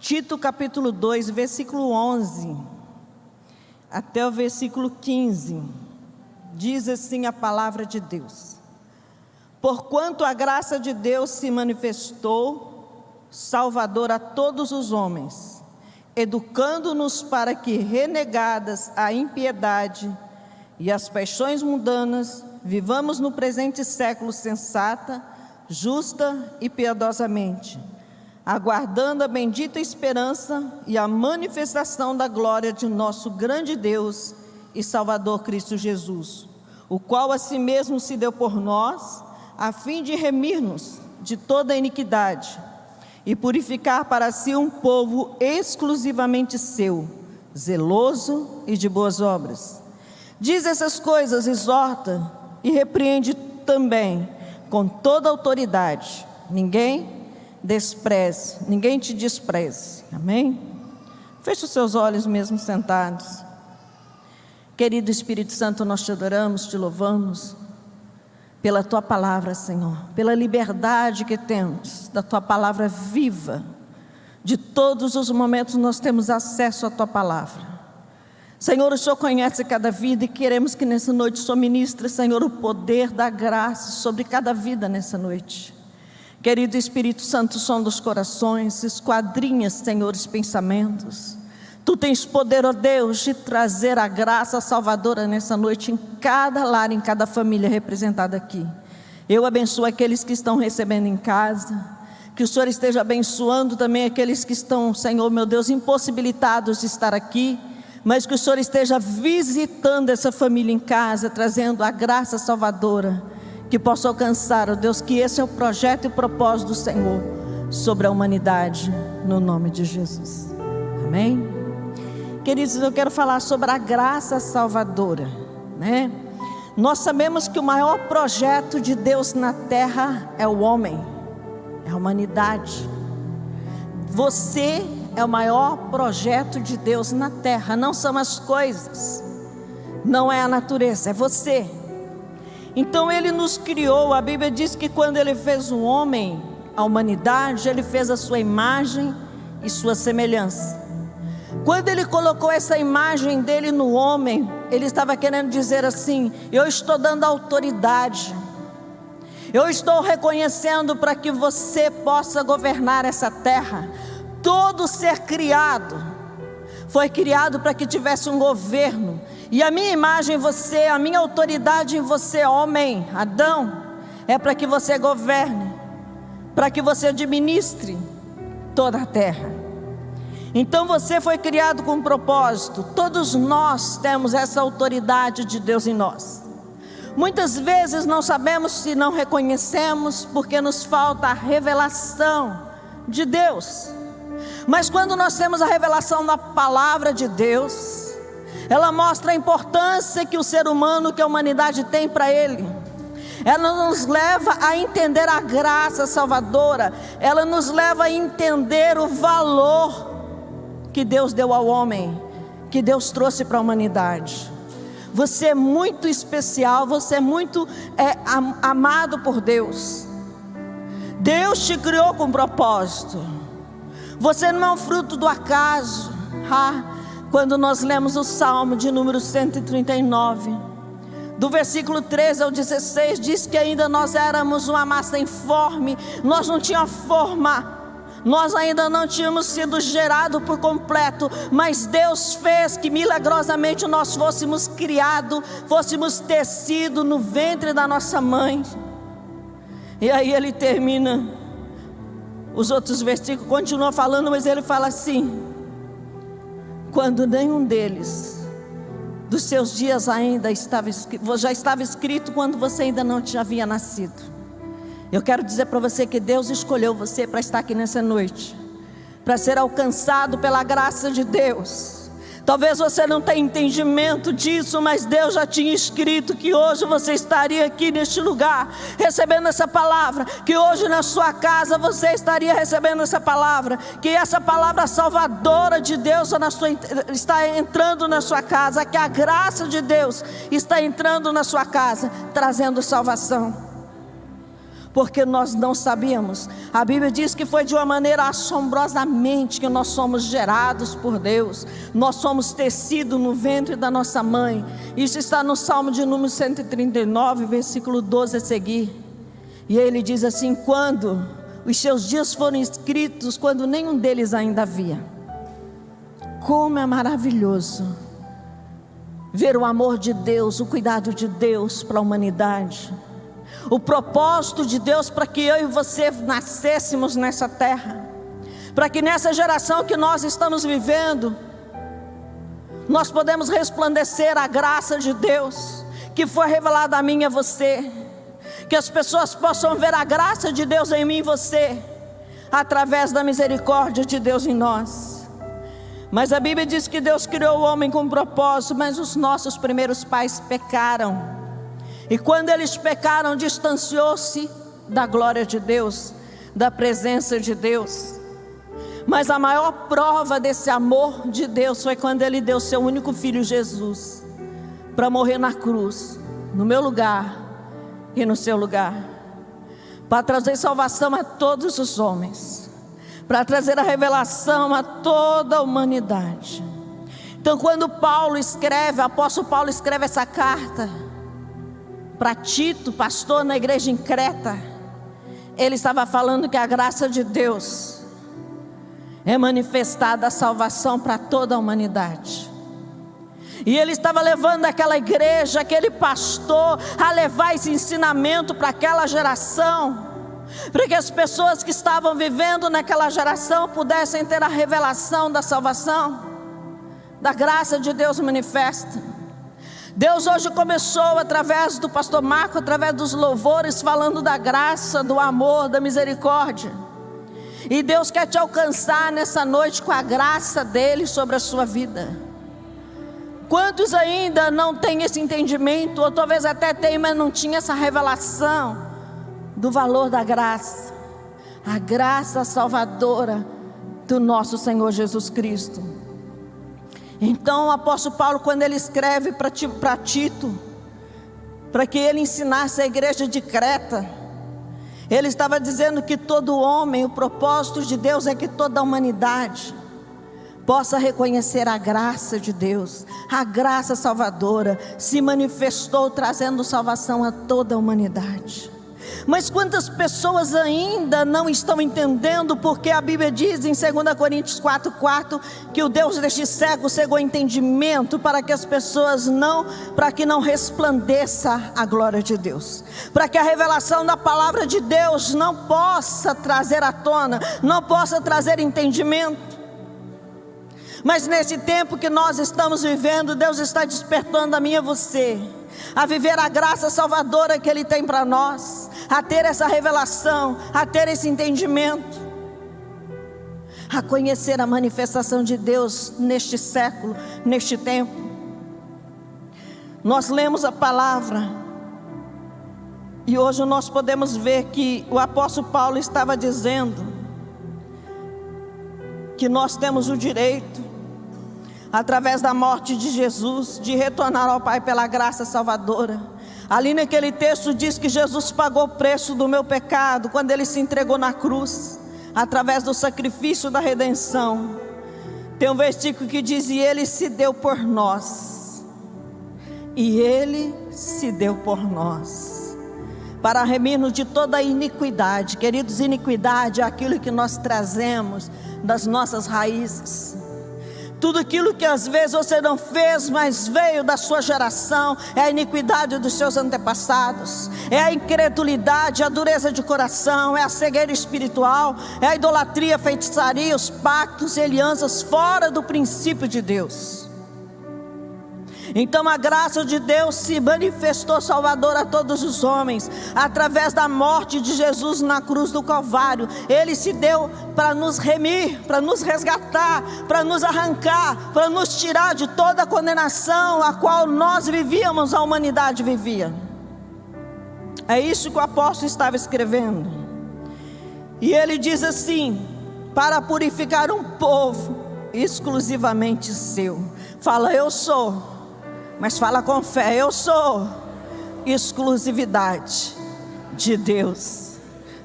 Tito capítulo 2, versículo 11 até o versículo 15, diz assim a palavra de Deus: porquanto a graça de Deus se manifestou, salvadora a todos os homens, educando-nos para que, renegadas a impiedade e as paixões mundanas, vivamos no presente século sensata, justa e piedosamente, aguardando a bendita esperança e a manifestação da glória de nosso grande Deus e Salvador Cristo Jesus, o qual a si mesmo se deu por nós, a fim de remir-nos de toda a iniquidade e purificar para si um povo exclusivamente seu, zeloso e de boas obras. Diz essas coisas, exorta e repreende também com toda autoridade. Ninguém te despreze. Amém? Feche os seus olhos mesmo sentados. Querido Espírito Santo, nós te adoramos, te louvamos pela tua palavra, Senhor, pela liberdade que temos da tua palavra viva. De todos os momentos nós temos acesso à tua palavra. Senhor, o Senhor conhece cada vida e queremos que nessa noite o Senhor ministre, Senhor, o poder da graça sobre cada vida nessa noite. Querido Espírito Santo, som dos corações, esquadrinha, Senhor, os pensamentos. Tu tens poder, ó Deus, de trazer a graça salvadora nessa noite em cada lar, em cada família representada aqui. Eu abençoo aqueles que estão recebendo em casa, que o Senhor esteja abençoando também aqueles que estão, Senhor, meu Deus, impossibilitados de estar aqui, mas que o Senhor esteja visitando essa família em casa, trazendo a graça salvadora, que possa alcançar, ó Deus, que esse é o projeto e o propósito do Senhor sobre a humanidade, no nome de Jesus. Amém? Queridos, eu quero falar sobre a graça salvadora, né? Nós sabemos que o maior projeto de Deus na terra é o homem, é a humanidade. Você é o maior projeto de Deus na terra, não são as coisas, não é a natureza, é você. Então Ele nos criou, a Bíblia diz que quando Ele fez o homem, a humanidade, Ele fez a sua imagem e sua semelhança. Quando Ele colocou essa imagem dele no homem, Ele estava querendo dizer assim: eu estou dando autoridade, eu estou reconhecendo para que você possa governar essa terra. Todo ser criado foi criado para que tivesse um governo, e a minha imagem em você, a minha autoridade em você, homem, Adão, é para que você governe, para que você administre toda a terra. Então você foi criado com um propósito. Todos nós temos essa autoridade de Deus em nós. Muitas vezes não sabemos, se não reconhecemos, porque nos falta a revelação de Deus. Mas quando nós temos a revelação da palavra de Deus, ela mostra a importância que o ser humano, que a humanidade tem para Ele. Ela nos leva a entender a graça salvadora. Ela nos leva a entender o valor que Deus deu ao homem, que Deus trouxe para a humanidade. Você é muito especial, você é muito amado por Deus. Deus te criou com propósito. Você não é um fruto do acaso. Quando nós lemos o Salmo de número 139, do versículo 13 ao 16, diz que ainda nós éramos uma massa informe, nós não tínhamos forma, nós ainda não tínhamos sido gerados por completo, mas Deus fez que milagrosamente nós fôssemos criados, fôssemos tecidos no ventre da nossa mãe. E aí ele termina, os outros versículos continua falando, mas ele fala assim: quando nenhum deles, dos seus dias ainda já estava escrito, quando você ainda não havia nascido. Eu quero dizer para você que Deus escolheu você para estar aqui nessa noite, para ser alcançado pela graça de Deus. Talvez você não tenha entendimento disso, mas Deus já tinha escrito que hoje você estaria aqui neste lugar, recebendo essa palavra, que hoje na sua casa você estaria recebendo essa palavra, que essa palavra salvadora de Deus está entrando na sua casa, que a graça de Deus está entrando na sua casa, trazendo salvação. porque nós não sabíamos. A Bíblia diz que foi de uma maneira assombrosamente que nós somos gerados por Deus. Nós somos tecido no ventre da nossa mãe. Isso está no Salmo de número 139, versículo 12 a seguir. E ele diz assim: quando os seus dias foram escritos, quando nenhum deles ainda havia. Como é maravilhoso ver o amor de Deus, o cuidado de Deus para a humanidade, o propósito de Deus para que eu e você nascêssemos nessa terra, para que nessa geração que nós estamos vivendo, nós podemos resplandecer a graça de Deus, que foi revelada a mim e a você, que as pessoas possam ver a graça de Deus em mim e você, através da misericórdia de Deus em nós. Mas a Bíblia diz que Deus criou o homem com um propósito, mas os nossos primeiros pais pecaram. E quando eles pecaram, distanciou-se da glória de Deus, da presença de Deus. Mas a maior prova desse amor de Deus foi quando Ele deu seu único filho Jesus, para morrer na cruz, no meu lugar e no seu lugar, para trazer salvação a todos os homens, para trazer a revelação a toda a humanidade. Então quando Paulo escreve, o apóstolo Paulo escreve essa carta para Tito, pastor na igreja em Creta, ele estava falando que a graça de Deus é manifestada a salvação para toda a humanidade. E ele estava levando aquela igreja, aquele pastor, a levar esse ensinamento para aquela geração, para que as pessoas que estavam vivendo naquela geração pudessem ter a revelação da salvação, da graça de Deus manifesta. Deus hoje começou através do pastor Marco, através dos louvores, falando da graça, do amor, da misericórdia. E Deus quer te alcançar nessa noite com a graça dele sobre a sua vida. Quantos ainda não têm esse entendimento, ou talvez até tenham, mas não tinha essa revelação do valor da graça, a graça salvadora do nosso Senhor Jesus Cristo? Então o apóstolo Paulo, quando ele escreve para Tito, para que ele ensinasse a igreja de Creta, ele estava dizendo que todo homem, o propósito de Deus é que toda a humanidade possa reconhecer a graça de Deus. A graça salvadora se manifestou trazendo salvação a toda a humanidade. Mas quantas pessoas ainda não estão entendendo, porque a Bíblia diz em 2 Coríntios 4,4 que o Deus deste século cegou o entendimento para que as pessoas para que não resplandeça a glória de Deus, para que a revelação da palavra de Deus não possa trazer à tona, não possa trazer entendimento. Mas nesse tempo que nós estamos vivendo, Deus está despertando a mim e a você a viver a graça salvadora que Ele tem para nós, a ter essa revelação, a ter esse entendimento, a conhecer a manifestação de Deus neste século, neste tempo. Nós lemos a palavra e hoje nós podemos ver que o apóstolo Paulo estava dizendo que nós temos o direito, através da morte de Jesus, de retornar ao Pai pela graça salvadora. Ali naquele texto diz que Jesus pagou o preço do meu pecado, quando Ele se entregou na cruz, através do sacrifício da redenção. Tem um versículo que diz: e Ele se deu por nós, e Ele se deu por nós, para remir-nos de toda a iniquidade. Queridos, iniquidade é aquilo que nós trazemos das nossas raízes, tudo aquilo que às vezes você não fez, mas veio da sua geração, é a iniquidade dos seus antepassados, é a incredulidade, a dureza de coração, é a cegueira espiritual, é a idolatria, a feitiçaria, os pactos e alianças fora do princípio de Deus. Então a graça de Deus se manifestou salvadora a todos os homens, através da morte de Jesus na cruz do Calvário. Ele se deu para nos remir, para nos resgatar, para nos arrancar, para nos tirar de toda a condenação a qual nós vivíamos, a humanidade vivia. É isso que o apóstolo estava escrevendo. E ele diz assim: para purificar um povo exclusivamente seu. Fala, eu sou. Mas fala com fé, eu sou exclusividade de Deus.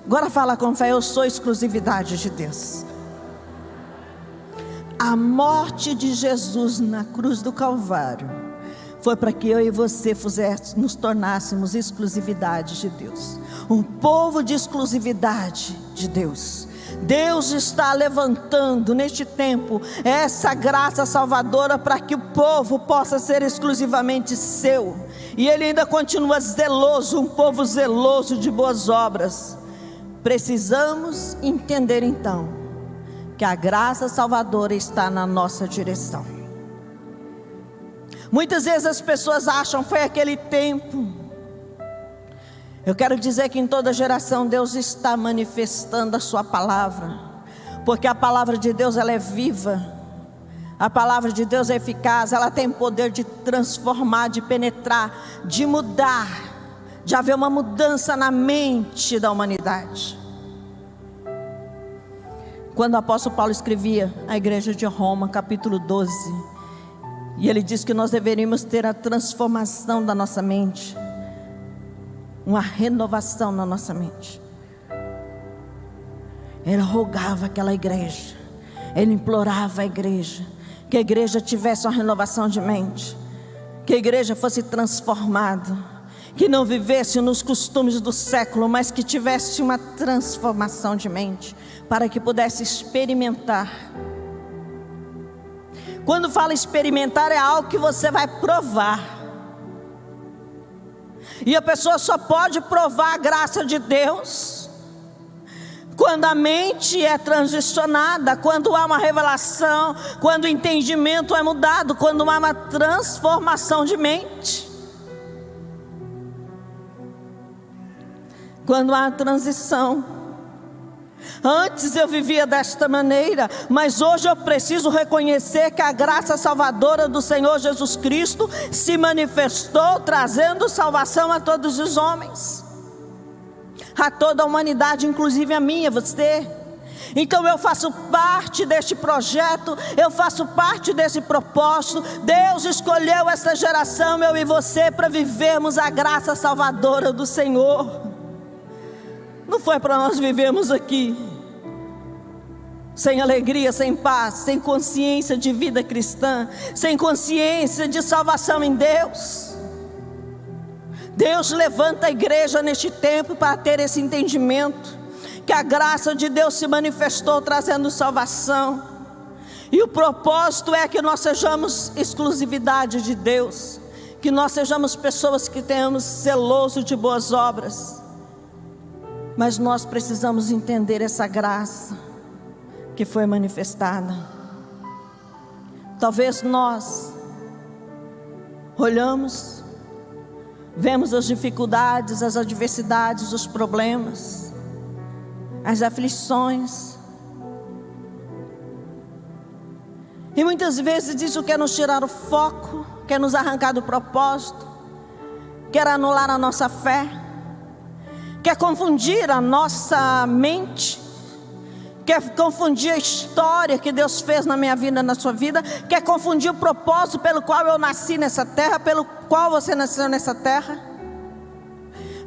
Agora fala com fé: eu sou exclusividade de Deus. A morte de Jesus na cruz do Calvário foi para que eu e você nos tornássemos exclusividade de Deus, um povo de exclusividade de Deus. Deus está levantando neste tempo essa graça salvadora para que o povo possa ser exclusivamente seu. E Ele ainda continua zeloso, um povo zeloso de boas obras. Precisamos entender então que a graça salvadora está na nossa direção. Muitas vezes as pessoas acham: foi aquele tempo. Eu quero dizer que em toda geração Deus está manifestando a sua palavra, porque a palavra de Deus, ela é viva, a palavra de Deus é eficaz, ela tem poder de transformar, de penetrar, de mudar, de haver uma mudança na mente da humanidade. Quando o apóstolo Paulo escrevia à igreja de Roma, capítulo 12, e ele diz que nós deveríamos ter a transformação da nossa mente, uma renovação na nossa mente. Ele rogava aquela igreja, ele implorava a igreja, que a igreja tivesse uma renovação de mente, que a igreja fosse transformada, que não vivesse nos costumes do século, mas que tivesse uma transformação de mente, para que pudesse experimentar. Quando fala experimentar, é algo que você vai provar, e a pessoa só pode provar a graça de Deus quando a mente é transicionada, quando há uma revelação, quando o entendimento é mudado, quando há uma transformação de mente, quando há a transição. Antes eu vivia desta maneira, mas hoje eu preciso reconhecer que a graça salvadora do Senhor Jesus Cristo se manifestou, trazendo salvação a todos os homens, a toda a humanidade, inclusive a minha, você. Então eu faço parte deste projeto, eu faço parte desse propósito. Deus escolheu essa geração, eu e você, para vivermos a graça salvadora do Senhor. Não foi para nós vivermos aqui sem alegria, sem paz, sem consciência de vida cristã, sem consciência de salvação em Deus. Deus levanta a igreja neste tempo para ter esse entendimento, que a graça de Deus se manifestou trazendo salvação, e o propósito é que nós sejamos exclusividade de Deus, que nós sejamos pessoas que tenhamos zeloso de boas obras. Mas nós precisamos entender essa graça que foi manifestada. Talvez nós olhamos, vemos as dificuldades, as adversidades, os problemas, as aflições, e muitas vezes isso quer nos tirar o foco, quer nos arrancar do propósito, quer anular a nossa fé, quer confundir a nossa mente, quer confundir a história que Deus fez na minha vida, na sua vida, quer confundir o propósito pelo qual eu nasci nessa terra, pelo qual você nasceu nessa terra.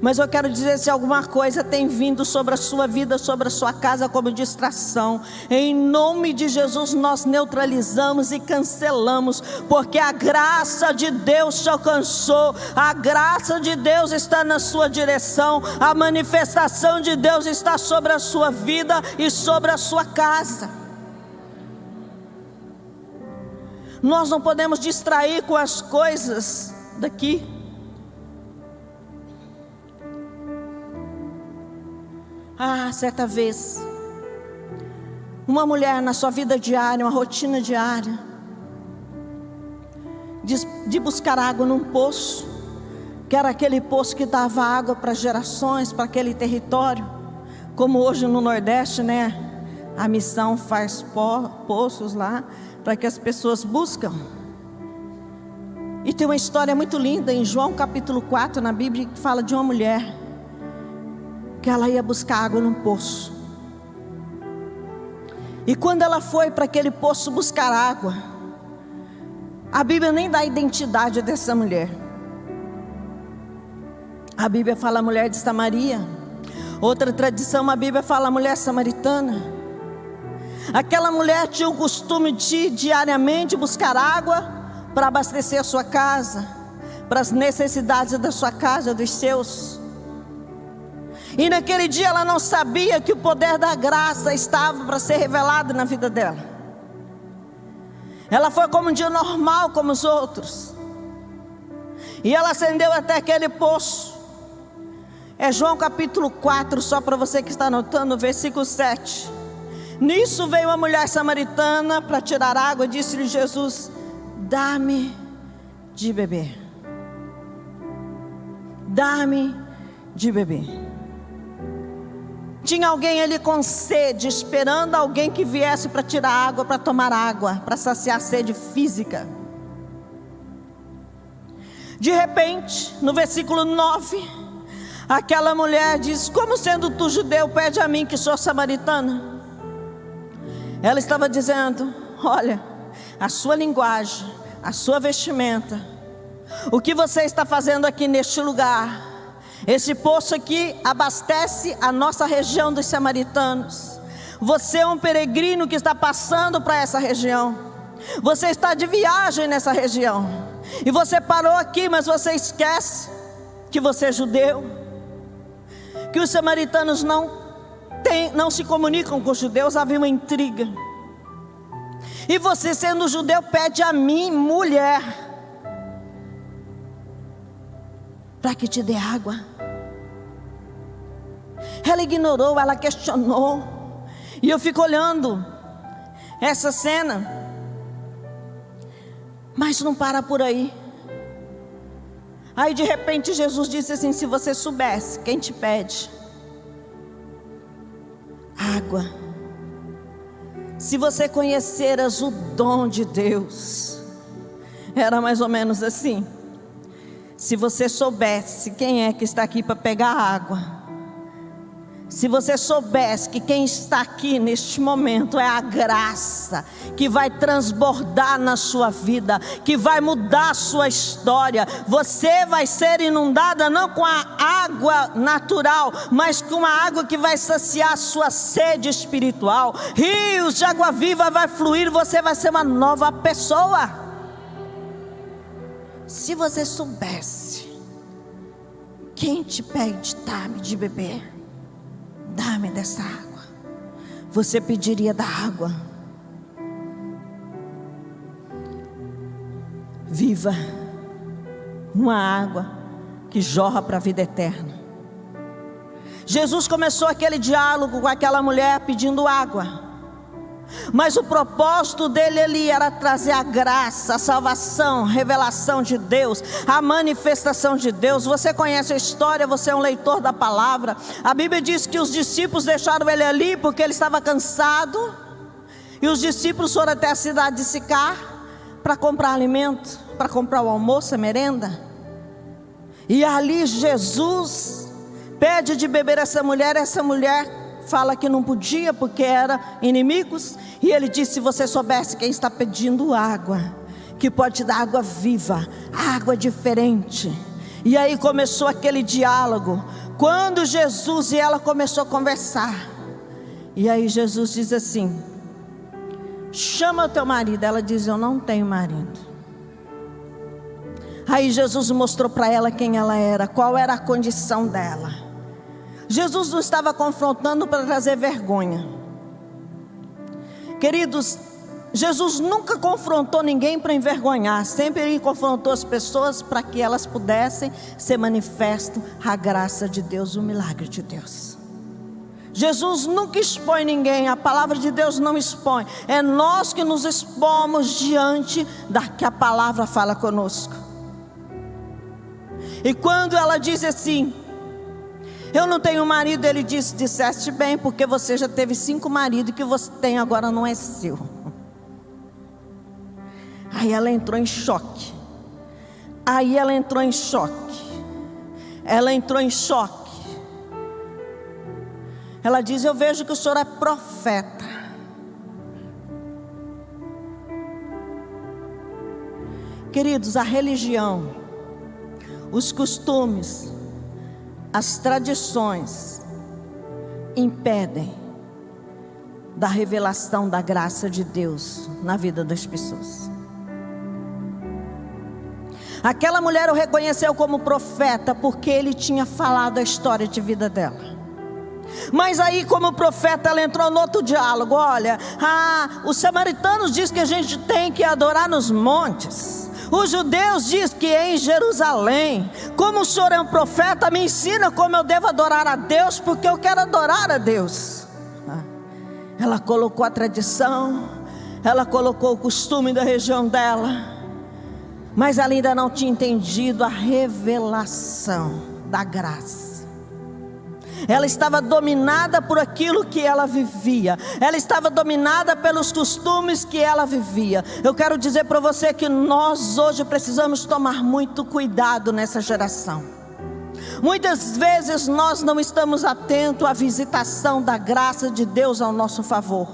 Mas eu quero dizer, se alguma coisa tem vindo sobre a sua vida, sobre a sua casa como distração, em nome de Jesus nós neutralizamos e cancelamos, porque a graça de Deus te alcançou, a graça de Deus está na sua direção, a manifestação de Deus está sobre a sua vida e sobre a sua casa. Nós não podemos distrair com as coisas daqui. Certa vez, uma mulher na sua vida diária, uma rotina diária, de buscar água num poço, que era aquele poço que dava água para gerações, para aquele território, como hoje no Nordeste, né? A missão faz poços lá, para que as pessoas buscam. E tem uma história muito linda em João capítulo 4, na Bíblia, que fala de uma mulher que ela ia buscar água num poço. E quando ela foi para aquele poço buscar água, a Bíblia nem dá a identidade dessa mulher. A Bíblia fala mulher de Samaria. Outra tradição, a Bíblia fala a mulher samaritana. Aquela mulher tinha o costume de diariamente buscar água para abastecer a sua casa, para as necessidades da sua casa, dos seus. E naquele dia ela não sabia que o poder da graça estava para ser revelado na vida dela. Ela foi como um dia normal, como os outros. E ela ascendeu até aquele poço. É João capítulo 4, só para você que está anotando, versículo 7. Nisso veio uma mulher samaritana para tirar água, disse-lhe Jesus: dá-me de beber. Dá-me de beber. Tinha alguém ali com sede, esperando alguém que viesse para tirar água, para tomar água, para saciar a sede física. De repente, no versículo 9, aquela mulher diz: como sendo tu judeu, pede a mim que sou samaritana? Ela estava dizendo: olha, a sua linguagem, a sua vestimenta, o que você está fazendo aqui neste lugar, esse poço aqui abastece a nossa região dos samaritanos. Você é um peregrino que está passando para essa região. Você está de viagem nessa região. E você parou aqui, mas você esquece que você é judeu, que os samaritanos não se comunicam com os judeus, havia uma intriga. E você, sendo judeu, pede a mim, mulher, para que te dê água. Ela ignorou, ela questionou. E eu fico olhando essa cena, mas não para por aí. Aí de repente Jesus disse assim: se você soubesse quem te pede água, se você conheceras o dom de Deus. Era mais ou menos assim: se você soubesse quem é que está aqui para pegar água, se você soubesse que quem está aqui neste momento é a graça que vai transbordar na sua vida, que vai mudar a sua história, você vai ser inundada não com a água natural, mas com a água que vai saciar a sua sede espiritual. Rios de água viva vai fluir, você vai ser uma nova pessoa. Se você soubesse quem te pede, dá-me de beber, dá-me dessa água, você pediria da água viva, uma água que jorra para a vida eterna. Jesus começou aquele diálogo com aquela mulher pedindo água, mas o propósito dele ali era trazer a graça, a salvação, a revelação de Deus, a manifestação de Deus. Você conhece a história, você é um leitor da palavra. A Bíblia diz que os discípulos deixaram ele ali porque ele estava cansado, e os discípulos foram até a cidade de Sicar para comprar alimento, para comprar o almoço, a merenda. E ali Jesus pede de beber essa mulher fala que não podia porque eram inimigos, e ele disse: se você soubesse quem está pedindo água, que pode te dar água viva, água diferente. E aí começou aquele diálogo, quando Jesus e ela começou a conversar. E aí Jesus diz assim: chama o teu marido. Ela diz: eu não tenho marido. Aí Jesus mostrou para ela quem ela era, qual era a condição dela. Jesus não estava confrontando para trazer vergonha. Queridos, Jesus nunca confrontou ninguém para envergonhar. Sempre ele confrontou as pessoas para que elas pudessem ser manifesto a graça de Deus, o milagre de Deus. Jesus nunca expõe ninguém, a palavra de Deus não expõe. É nós que nos expomos diante da que a palavra fala conosco. E quando ela diz assim: eu não tenho marido, ele disse: disseste bem, porque você já teve 5 maridos, e que você tem agora não é seu. Aí ela entrou em choque. Ela entrou em choque. Ela diz: eu vejo que o senhor é profeta. Queridos, a religião, os costumes, as tradições impedem da revelação da graça de Deus na vida das pessoas. Aquela mulher o reconheceu como profeta porque ele tinha falado a história de vida dela. Mas aí, como profeta, ela entrou no outro diálogo. Olha, os samaritanos dizem que a gente tem que adorar nos montes. Os judeus dizem que é em Jerusalém. Como o senhor é um profeta, me ensina como eu devo adorar a Deus, porque eu quero adorar a Deus. Ela colocou a tradição, ela colocou o costume da região dela, mas ela ainda não tinha entendido a revelação da graça. Ela estava dominada por aquilo que ela vivia. Ela estava dominada pelos costumes que ela vivia. Eu quero dizer para você que nós hoje precisamos tomar muito cuidado nessa geração. Muitas vezes nós não estamos atentos à visitação da graça de Deus ao nosso favor,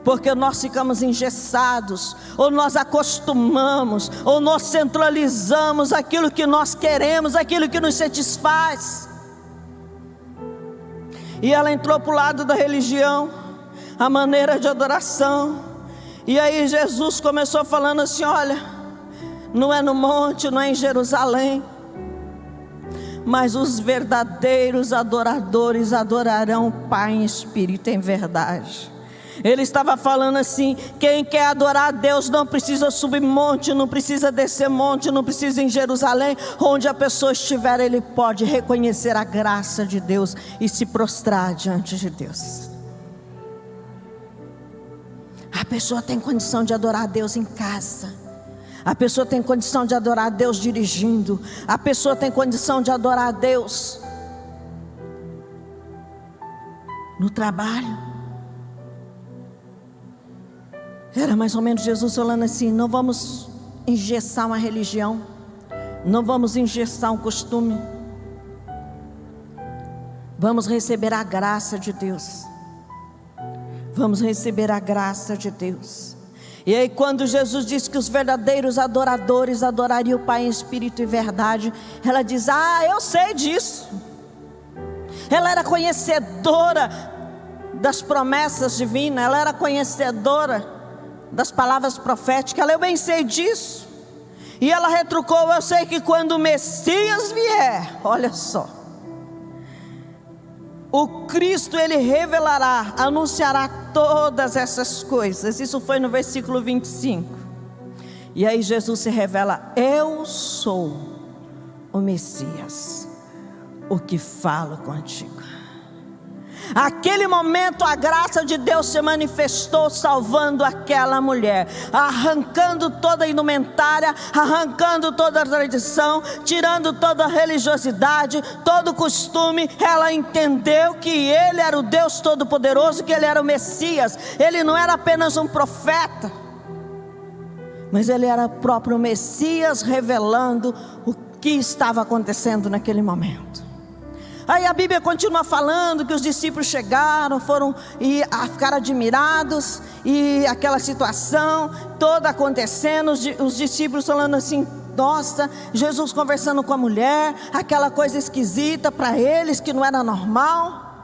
porque nós ficamos engessados, ou nós acostumamos, ou nós centralizamos aquilo que nós queremos, aquilo que nos satisfaz. E ela entrou para o lado da religião, a maneira de adoração. E aí Jesus começou falando assim: olha, não é no monte, não é em Jerusalém, mas os verdadeiros adoradores adorarão o Pai em espírito e em verdade. Ele estava falando assim: quem quer adorar a Deus não precisa subir monte, não precisa descer monte, não precisa ir em Jerusalém. Onde a pessoa estiver, ele pode reconhecer a graça de Deus e se prostrar diante de Deus. A pessoa tem condição de adorar a Deus em casa. A pessoa tem condição de adorar a Deus dirigindo. A pessoa tem condição de adorar a Deus no trabalho. Era mais ou menos Jesus falando assim: não vamos engessar uma religião, não vamos engessar um costume, vamos receber a graça de Deus. Vamos receber a graça de Deus. E aí, quando Jesus disse que os verdadeiros adoradores adorariam o Pai em espírito e verdade, ela diz: eu sei disso. Ela era conhecedora das promessas divinas, ela era conhecedora das palavras proféticas. Eu bem sei disso. E ela retrucou: eu sei que quando o Messias vier, olha só, o Cristo, ele revelará, anunciará todas essas coisas. Isso foi no versículo 25. E aí Jesus se revela: eu sou o Messias, o que falo contigo. Aquele momento a graça de Deus se manifestou, salvando aquela mulher, arrancando toda a indumentária, arrancando toda a tradição, tirando toda a religiosidade, todo o costume. Ela entendeu que Ele era o Deus Todo-Poderoso, que Ele era o Messias. Ele não era apenas um profeta, mas Ele era o próprio Messias, revelando o que estava acontecendo naquele momento. Aí a Bíblia continua falando que os discípulos chegaram, foram e ficaram admirados, e aquela situação toda acontecendo, os discípulos falando assim: nossa, Jesus conversando com a mulher, aquela coisa esquisita para eles, que não era normal.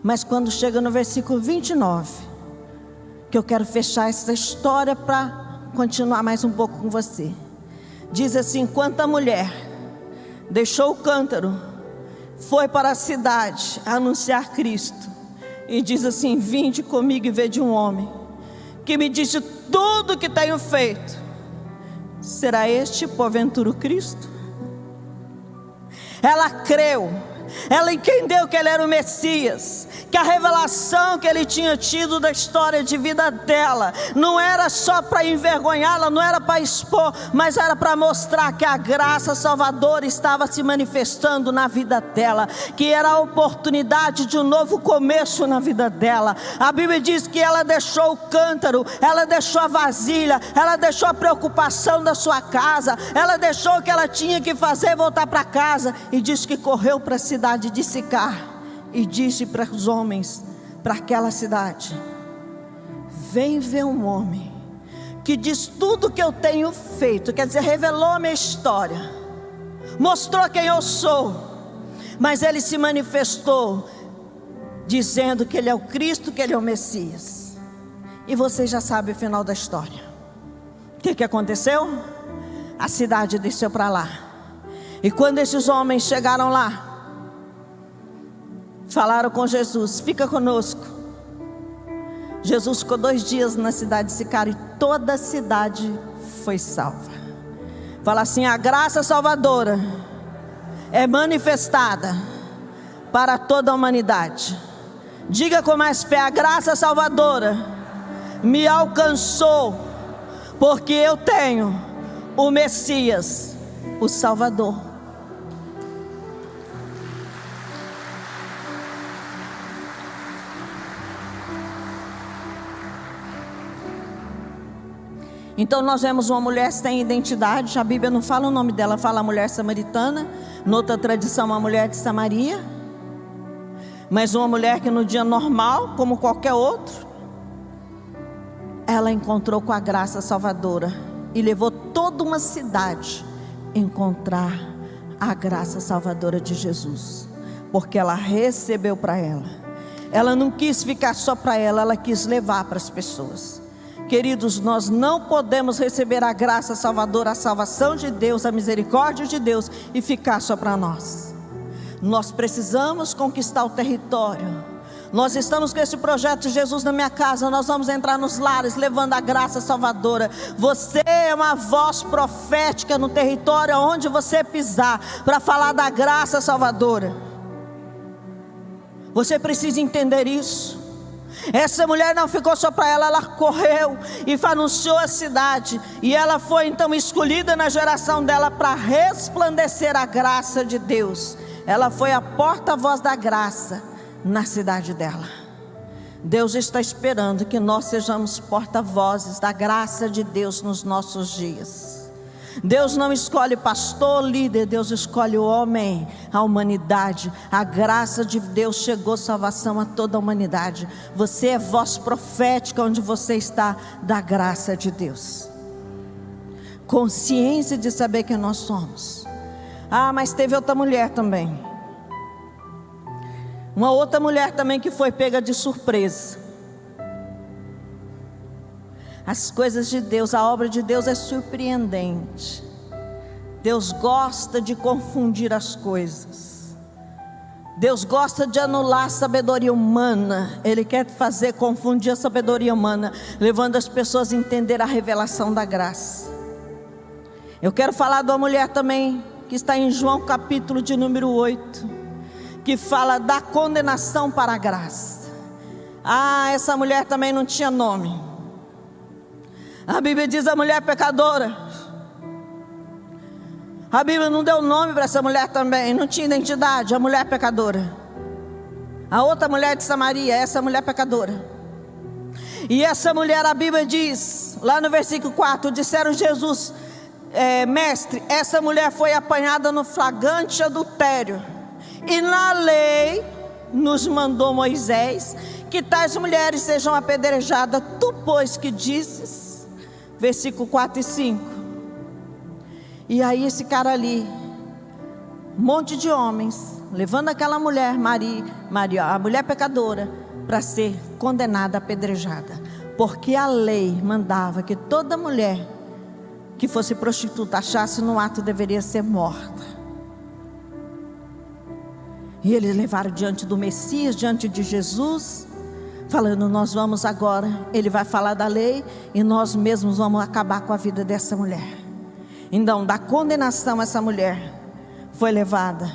Mas quando chega no versículo 29, que eu quero fechar essa história para continuar mais um pouco com você, diz assim: enquanto a mulher deixou o cântaro, foi para a cidade anunciar Cristo, e diz assim: vinde comigo e vede um homem que me disse tudo o que tenho feito. Será este porventura o Cristo? Ela creu, ela entendeu que Ele era o Messias, que a revelação que Ele tinha tido da história de vida dela não era só para envergonhá-la, não era para expor, mas era para mostrar que a graça salvadora estava se manifestando na vida dela, que era a oportunidade de um novo começo na vida dela. A Bíblia diz que ela deixou o cântaro, ela deixou a vasilha, ela deixou a preocupação da sua casa, ela deixou o que ela tinha que fazer, voltar para casa, e diz que correu para a cidade de Sicar e disse para os homens, para aquela cidade: vem ver um homem que diz tudo que eu tenho feito. Quer dizer, revelou a minha história, mostrou quem eu sou, mas ele se manifestou dizendo que Ele é o Cristo, que Ele é o Messias. E você já sabe o final da história. O que aconteceu? A cidade desceu para lá. E quando esses homens chegaram lá, falaram com Jesus: fica conosco. Jesus ficou 2 dias na cidade de Sicar e toda a cidade foi salva. Fala assim: a graça salvadora é manifestada para toda a humanidade. Diga com mais fé: a graça salvadora me alcançou, porque eu tenho o Messias, o Salvador. Então nós vemos uma mulher sem identidade. A Bíblia não fala o nome dela, fala a mulher samaritana. Noutra tradição, uma mulher de Samaria. Mas uma mulher que no dia normal, como qualquer outro, ela encontrou com a graça salvadora e levou toda uma cidade a encontrar a graça salvadora de Jesus, porque ela recebeu para ela. Ela não quis ficar só para ela, ela quis levar para as pessoas. Queridos, nós não podemos receber a graça salvadora, a salvação de Deus, a misericórdia de Deus e ficar só para nós. Nós precisamos conquistar o território. Nós estamos com esse projeto Jesus na minha casa. Nós vamos entrar nos lares levando a graça salvadora. Você é uma voz profética no território onde você pisar, para falar da graça salvadora. Você precisa entender isso. Essa mulher não ficou só para ela, ela correu e anunciou a cidade. E ela foi então escolhida na geração dela para resplandecer a graça de Deus. Ela foi a porta-voz da graça na cidade dela. Deus está esperando que nós sejamos porta-vozes da graça de Deus nos nossos dias. Deus não escolhe pastor, líder, Deus escolhe o homem, a humanidade. A graça de Deus chegou salvação a toda a humanidade. Você é voz profética onde você está, da graça de Deus. Consciência de saber quem nós somos. Ah, mas teve outra mulher também. Uma outra mulher também que foi pega de surpresa. As coisas de Deus, a obra de Deus é surpreendente. Deus gosta de confundir as coisas. Deus gosta de anular a sabedoria humana. Ele quer confundir a sabedoria humana, levando as pessoas a entender a revelação da graça. Eu quero falar de uma mulher também, que está em João capítulo de número 8, que fala da condenação para a graça. Ah, essa mulher também não tinha nome. A Bíblia diz a mulher pecadora. A Bíblia não deu nome para essa mulher também, não tinha identidade, a mulher pecadora. A outra mulher de Samaria, essa mulher pecadora. E essa mulher, a Bíblia diz, lá no versículo 4, disseram Jesus: mestre, essa mulher foi apanhada no flagrante adultério. E na lei nos mandou Moisés que tais mulheres sejam apedrejadas. Tu, pois, que dizes? Versículo 4 e 5. E aí esse cara ali, um monte de homens, levando aquela mulher, Maria, a mulher pecadora, para ser condenada, apedrejada. Porque a lei mandava que toda mulher que fosse prostituta, achasse no ato, deveria ser morta. E eles levaram diante do Messias, diante de Jesus, falando: nós vamos agora, ele vai falar da lei e nós mesmos vamos acabar com a vida dessa mulher. Então, da condenação, essa mulher foi levada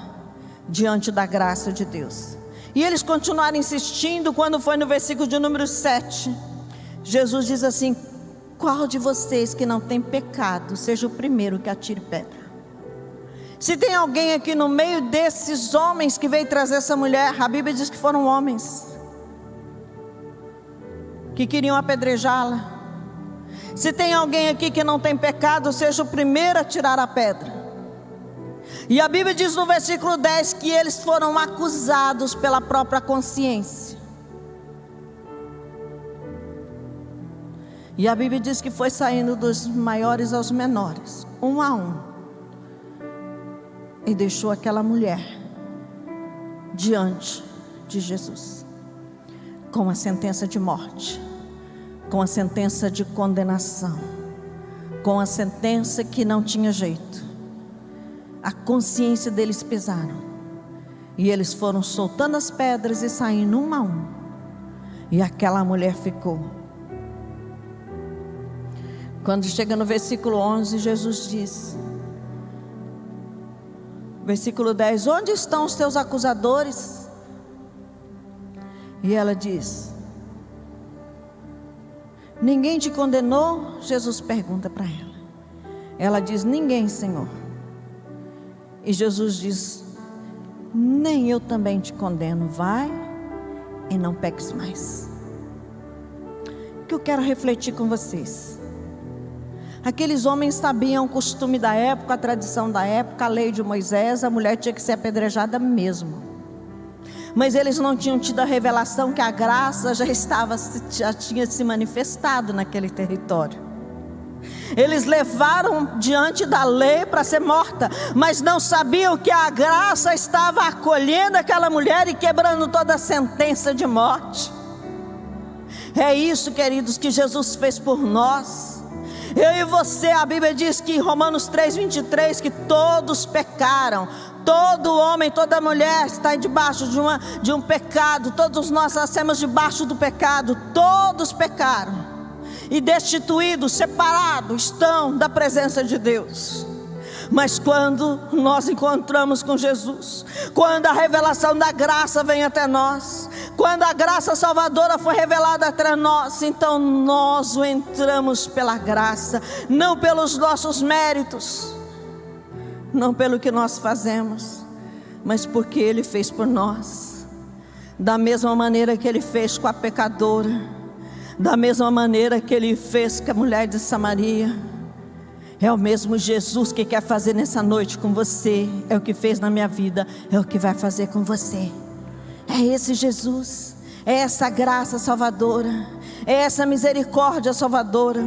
diante da graça de Deus. E eles continuaram insistindo. Quando foi no versículo de número 7, Jesus diz assim: qual de vocês que não tem pecado, seja o primeiro que atire pedra. Se tem alguém aqui no meio desses homens que veio trazer essa mulher, a Bíblia diz que foram homens que queriam apedrejá-la. Se tem alguém aqui que não tem pecado, seja o primeiro a tirar a pedra. E a Bíblia diz no versículo 10 que eles foram acusados pela própria consciência. E a Bíblia diz que foi saindo dos maiores aos menores, um a um, e deixou aquela mulher diante de Jesus. com a sentença de morte, com a sentença de condenação, com a sentença que não tinha jeito. A consciência deles pesaram, e eles foram soltando as pedras e saindo um a um, e aquela mulher ficou. Quando chega no versículo 11, Jesus diz, versículo 10, onde estão os teus acusadores? E ela diz, ninguém te condenou? Jesus pergunta para ela. Ela diz, ninguém, Senhor. E Jesus diz, nem eu também te condeno, vai e não peques mais. O que eu quero refletir com vocês? Aqueles homens sabiam o costume da época, a tradição da época, a lei de Moisés, a mulher tinha que ser apedrejada mesmo. Mas eles não tinham tido a revelação que a graça já tinha se manifestado naquele território. Eles levaram diante da lei para ser morta, mas não sabiam que a graça estava acolhendo aquela mulher e quebrando toda a sentença de morte. É isso, queridos, que Jesus fez por nós. Eu e você, a Bíblia diz que em Romanos 3:23, que todos pecaram. Todo homem, toda mulher está debaixo de um pecado. Todos nós nascemos debaixo do pecado. Todos pecaram e destituídos, separados estão da presença de Deus. Mas quando nós encontramos com Jesus, quando a revelação da graça vem até nós, quando a graça salvadora foi revelada até nós, então nós o entramos pela graça, não pelos nossos méritos, não pelo que nós fazemos, mas porque Ele fez por nós. Da mesma maneira que Ele fez com a pecadora, da mesma maneira que Ele fez com a mulher de Samaria, é o mesmo Jesus que quer fazer nessa noite com você. É o que fez na minha vida, é o que vai fazer com você. É esse Jesus, é essa graça salvadora, é essa misericórdia salvadora.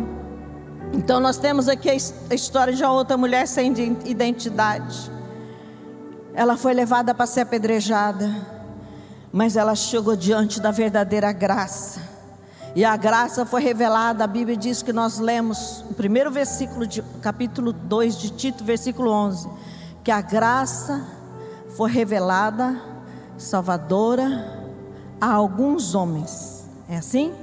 Então nós temos aqui a história de uma outra mulher sem identidade. Ela foi levada para ser apedrejada, mas ela chegou diante da verdadeira graça. E a graça foi revelada. A Bíblia diz que nós lemos o primeiro versículo de capítulo 2 de Tito, versículo 11, que a graça foi revelada, salvadora, a alguns homens. É assim?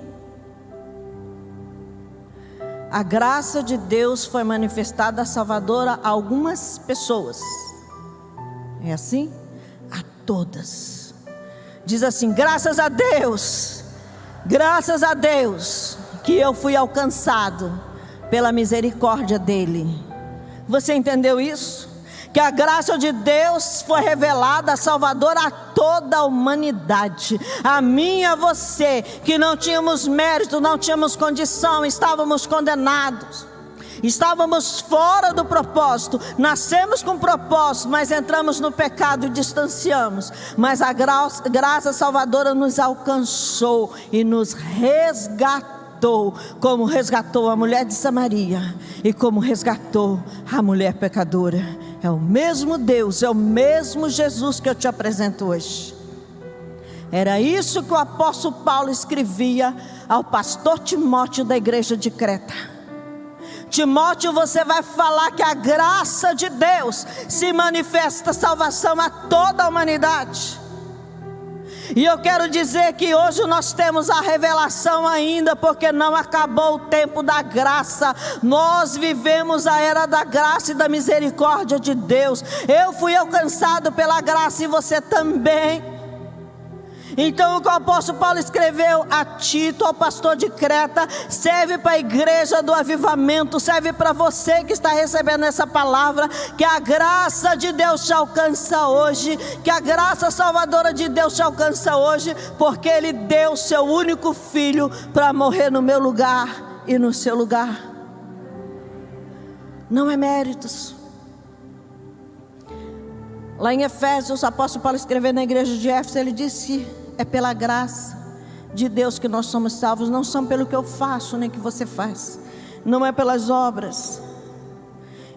A graça de Deus foi manifestada, salvadora, a algumas pessoas. É assim? A todas. Diz assim, graças a Deus que eu fui alcançado pela misericórdia dEle. Você entendeu isso? Que a graça de Deus foi revelada, salvadora a toda a humanidade, a mim e a você, que não tínhamos mérito, não tínhamos condição, estávamos condenados, estávamos fora do propósito, nascemos com propósito, mas entramos no pecado e distanciamos. Mas a graça salvadora nos alcançou e nos resgatou, como resgatou a mulher de Samaria e como resgatou a mulher pecadora. É o mesmo Deus, é o mesmo Jesus que eu te apresento hoje. Era isso que o apóstolo Paulo escrevia ao pastor Timóteo da igreja de Creta. Timóteo, você vai falar que a graça de Deus se manifesta salvação a toda a humanidade. E eu quero dizer que hoje nós temos a revelação ainda, porque não acabou o tempo da graça. Nós vivemos a era da graça e da misericórdia de Deus. Eu fui alcançado pela graça e você também. Então o que o apóstolo Paulo escreveu a Tito, ao pastor de Creta, serve para a igreja do avivamento, serve para você que está recebendo essa palavra, que a graça de Deus te alcança hoje, que a graça salvadora de Deus te alcança hoje, porque Ele deu o seu único filho para morrer no meu lugar e no seu lugar. Não é méritos. Lá em Efésios, o apóstolo Paulo escreveu na igreja de Éfeso, ele disse que é pela graça de Deus que nós somos salvos, não são pelo que eu faço, nem que você faz, não é pelas obras.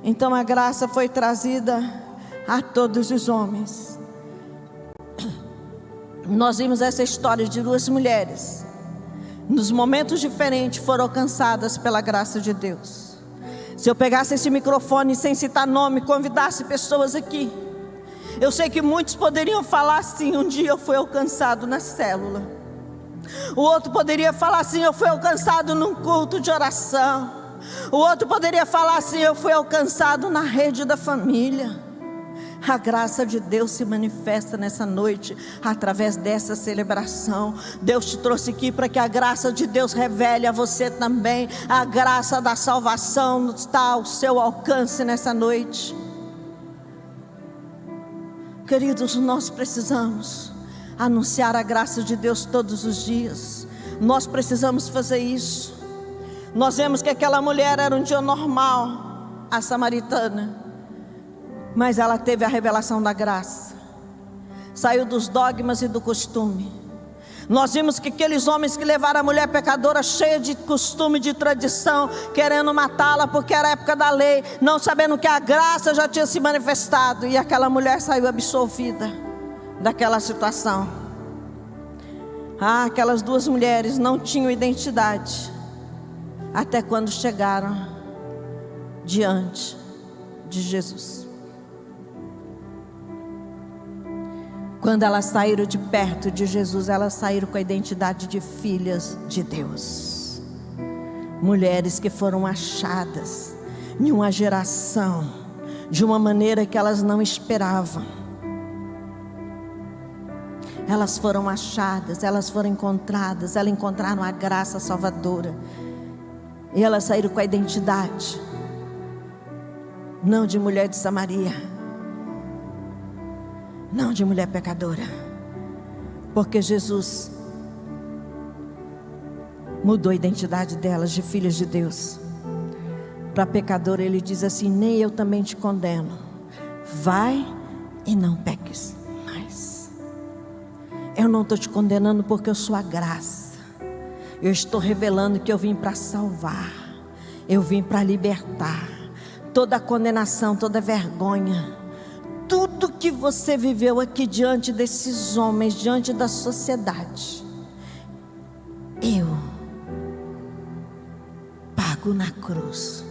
Então a graça foi trazida a todos os homens. nós vimos essa história de duas mulheres, nos momentos diferentes foram alcançadas pela graça de Deus. Se eu pegasse esse microfone sem citar nome, convidasse pessoas aqui, eu sei que muitos poderiam falar assim: um dia eu fui alcançado na célula. O outro poderia falar assim: eu fui alcançado num culto de oração. O outro poderia falar assim: eu fui alcançado na rede da família. A graça de Deus se manifesta nessa noite, através dessa celebração. Deus te trouxe aqui para que a graça de Deus revele a você também. A graça da salvação está ao seu alcance nessa noite. Queridos, nós precisamos anunciar a graça de Deus todos os dias. Nós precisamos fazer isso. Nós vemos que aquela mulher era um dia normal, a samaritana, mas ela teve a revelação da graça, saiu dos dogmas e do costume. Nós vimos que aqueles homens que levaram a mulher pecadora, cheia de costume, de tradição, querendo matá-la porque era a época da lei, não sabendo que a graça já tinha se manifestado, e aquela mulher saiu absolvida daquela situação. Aquelas duas mulheres não tinham identidade, até quando chegaram diante de Jesus. Quando elas saíram de perto de Jesus, elas saíram com a identidade de filhas de Deus. Mulheres que foram achadas em uma geração, de uma maneira que elas não esperavam. Elas foram achadas, elas foram encontradas, elas encontraram a graça salvadora. E elas saíram com a identidade, não de mulher de Samaria, não de mulher pecadora, porque Jesus mudou a identidade delas de filhas de Deus. Para pecadora ele diz assim: nem eu também te condeno, vai e não peques mais. Eu não estou te condenando porque eu sou a graça. Eu estou revelando que eu vim para salvar, eu vim para libertar. Toda condenação, toda vergonha, tudo que você viveu aqui diante desses homens, diante da sociedade, eu pago na cruz,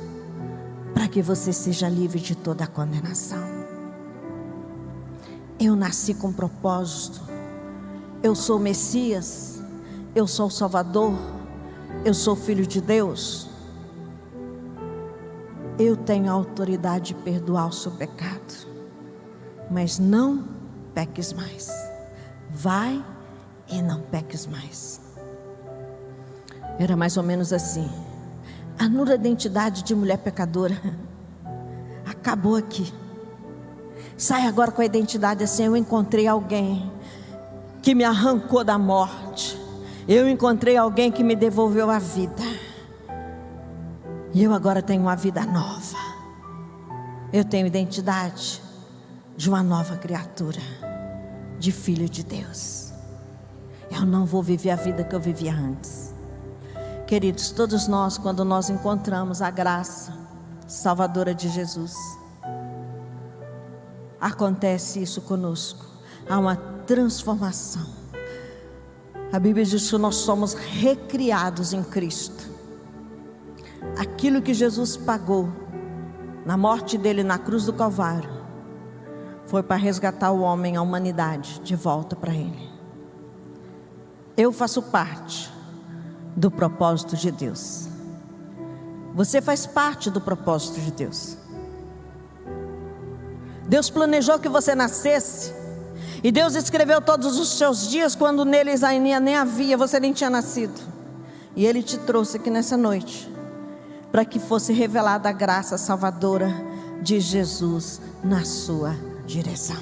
para que você seja livre de toda a condenação. Eu nasci com propósito. Eu sou o Messias, eu sou o Salvador, eu sou filho de Deus. Eu tenho a autoridade de perdoar o seu pecado. Mas não peques mais. Vai e não peques mais. Era mais ou menos assim. A nula identidade de mulher pecadora acabou aqui. Sai agora com a identidade assim: eu encontrei alguém que me arrancou da morte. Eu encontrei alguém que me devolveu a vida. E eu agora tenho uma vida nova. Eu tenho identidade de uma nova criatura, de filho de Deus. Eu não vou viver a vida que eu vivia antes. Queridos, todos nós, quando nós encontramos a graça salvadora de Jesus, acontece isso conosco. Há uma transformação. A Bíblia diz que nós somos recriados em Cristo. Aquilo que Jesus pagou na morte dele na cruz do Calvário foi para resgatar o homem, a humanidade, de volta para ele. Eu faço parte do propósito de Deus. Você faz parte do propósito de Deus. Deus planejou que você nascesse, e Deus escreveu todos os seus dias quando neles ainda nem havia, você nem tinha nascido. E Ele te trouxe aqui nessa noite para que fosse revelada a graça salvadora de Jesus na sua direção.